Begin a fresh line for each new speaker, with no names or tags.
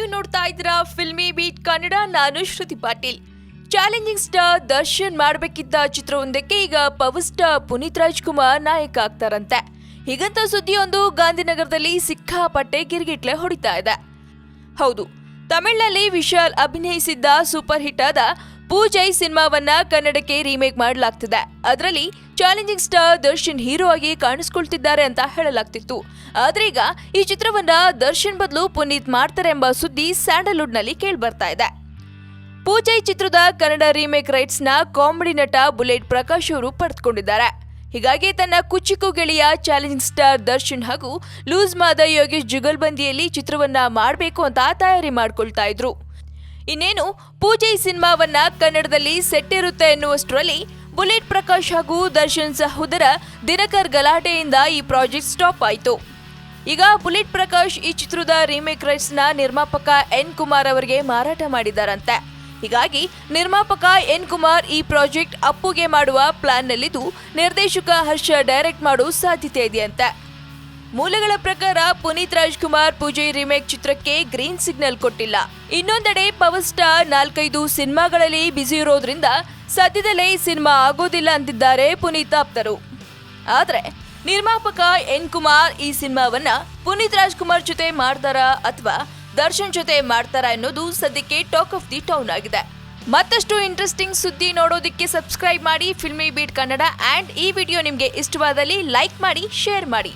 ನೀವು ನೋಡ್ತಾ ಇದ್ದೀರಾ ಫಿಲ್ಮಿ ಬೀಟ್ ಕನ್ನಡ. ನಾನು ಶ್ರುತಿ ಪಾಟೀಲ್. ಚಾಲೆಂಜಿಂಗ್ ಸ್ಟಾರ್ ದರ್ಶನ್ ಮಾಡಬೇಕಿದ್ದ ಚಿತ್ರವೊಂದಕ್ಕೆ ಈಗ ಪವರ್ ಸ್ಟಾರ್ ಪುನೀತ್ ರಾಜ್ಕುಮಾರ್ ನಾಯಕ ಆಗ್ತಾರಂತೆ. ಹೀಗಂತ ಸುದ್ದಿಯೊಂದು ಗಾಂಧಿನಗರದಲ್ಲಿ ಸಿಕ್ಕಾಪಟ್ಟೆ ಗಿರ್ಗಿಟ್ಲೆ ಹೊಡಿತಾ ಇದೆ. ಹೌದು, ತಮಿಳಿನಲ್ಲಿ ವಿಶಾಲ್ ಅಭಿನಯಿಸಿದ್ದ ಸೂಪರ್ ಹಿಟ್ ಆದ ಪೂಜೈ ಸಿನಿಮಾವನ್ನ ಕನ್ನಡಕ್ಕೆ ರೀಮೇಕ್ ಮಾಡಲಾಗ್ತಿದೆ. ಅದರಲ್ಲಿ ಚಾಲೆಂಜಿಂಗ್ ಸ್ಟಾರ್ ದರ್ಶನ್ ಹೀರೋ ಆಗಿ ಕಾಣಿಸ್ಕೊಳ್ತಿದ್ದಾರೆ ಅಂತ ಹೇಳಲಾಗ್ತಿತ್ತು. ಆದ್ರೆ ಈಗ ಈ ಚಿತ್ರವನ್ನ ದರ್ಶನ್ ಬದಲು ಪುನೀತ್ ಮಾಡ್ತಾರೆ ಎಂಬ ಸುದ್ದಿ ಸ್ಯಾಂಡಲ್ವುಡ್ ನಲ್ಲಿ ಕೇಳ್ಬರ್ತಾ ಇದೆ. ಪೂಜೈ ಚಿತ್ರದ ಕನ್ನಡ ರೀಮೇಕ್ ರೈಟ್ಸ್ ನ ಕಾಮಿಡಿ ನಟ ಬುಲೆಟ್ ಪ್ರಕಾಶ್ ಅವರು ಪಡೆದುಕೊಂಡಿದ್ದಾರೆ. ಹೀಗಾಗಿ ತನ್ನ ಕುಚಿಕು ಗೆಳೆಯ ಚಾಲೆಂಜಿಂಗ್ ಸ್ಟಾರ್ ದರ್ಶನ್ ಹಾಗೂ ಲೂಸ್ ಮಾದ ಯೋಗೇಶ್ ಜುಗಲ್ಬಂದಿಯಲ್ಲಿ ಚಿತ್ರವನ್ನ ಮಾಡಬೇಕು ಅಂತ ತಯಾರಿ ಮಾಡ್ಕೊಳ್ತಾ ಇದ್ರು. ಇನ್ನೇನು ಪೂಜೈ ಸಿನಿಮಾವನ್ನ ಕನ್ನಡದಲ್ಲಿ ಸೆಟ್ ಇರುತ್ತೆ ಎನ್ನುವಷ್ಟರಲ್ಲಿ ಬುಲೆಟ್ ಪ್ರಕಾಶ್ ಹಾಗೂ ದರ್ಶನ್ ಸಹೋದರ ದಿನಕರ್ ಗಲಾಟೆಯಿಂದ ಈ ಪ್ರಾಜೆಕ್ಟ್ ಸ್ಟಾಪ್ ಆಯಿತು. ಈಗ ಬುಲೆಟ್ ಪ್ರಕಾಶ್ ಈ ಚಿತ್ರದ ರೀಮೇಕ್ ರೈಟ್ಸ್ ನ ನಿರ್ಮಾಪಕ ಎನ್ ಕುಮಾರ್ ಅವರಿಗೆ ಮಾರಾಟ ಮಾಡಿದ್ದಾರಂತೆ. ಹೀಗಾಗಿ ನಿರ್ಮಾಪಕ ಎನ್ ಕುಮಾರ್ ಈ ಪ್ರಾಜೆಕ್ಟ್ ಅಪ್ಪುಗೆ ಮಾಡುವ ಪ್ಲಾನ್ ನಲ್ಲಿದ್ದು, ನಿರ್ದೇಶಕ ಹರ್ಷ ಡೈರೆಕ್ಟ್ ಮಾಡೋ ಸಾಧ್ಯತೆ ಇದೆಯಂತೆ. ಮೂಲಗಳ ಪ್ರಕಾರ ಪುನೀತ್ ರಾಜ್ಕುಮಾರ್ ಪೂಜೈ ರೀಮೇಕ್ ಚಿತ್ರಕ್ಕೆ ಗ್ರೀನ್ ಸಿಗ್ನಲ್ ಕೊಟ್ಟಿಲ್ಲ. ಇನ್ನೊಂದೆಡೆ ಪವರ್ ಸ್ಟಾರ್ 4-5 ಸಿನಿಮಾಗಳಲ್ಲಿ ಬ್ಯುಸಿ ಇರೋದ್ರಿಂದ ಸದ್ಯದಲ್ಲೇ ಈ ಸಿನಿಮಾ ಆಗೋದಿಲ್ಲ ಅಂತಿದ್ದಾರೆ ಪುನೀತ್ ಆಪ್ತರು. ಆದ್ರೆ ನಿರ್ಮಾಪಕ ಎನ್ ಕುಮಾರ್ ಈ ಸಿನಿಮಾವನ್ನ ಪುನೀತ್ ರಾಜ್ಕುಮಾರ್ ಜೊತೆ ಮಾಡ್ತಾರಾ ಅಥವಾ ದರ್ಶನ್ ಜೊತೆ ಮಾಡ್ತಾರಾ ಅನ್ನೋದು ಸದ್ಯಕ್ಕೆ ಟಾಕ್ ಆಫ್ ದಿ ಟೌನ್ ಆಗಿದೆ. ಮತ್ತಷ್ಟು ಇಂಟ್ರೆಸ್ಟಿಂಗ್ ಸುದ್ದಿ ನೋಡೋದಕ್ಕೆ ಸಬ್ಸ್ಕ್ರೈಬ್ ಮಾಡಿ ಫಿಲ್ಮಿ ಬೀಟ್ ಕನ್ನಡ. ಅಂಡ್ ಈ ವಿಡಿಯೋ ನಿಮಗೆ ಇಷ್ಟವಾದಲ್ಲಿ ಲೈಕ್ ಮಾಡಿ, ಶೇರ್ ಮಾಡಿ.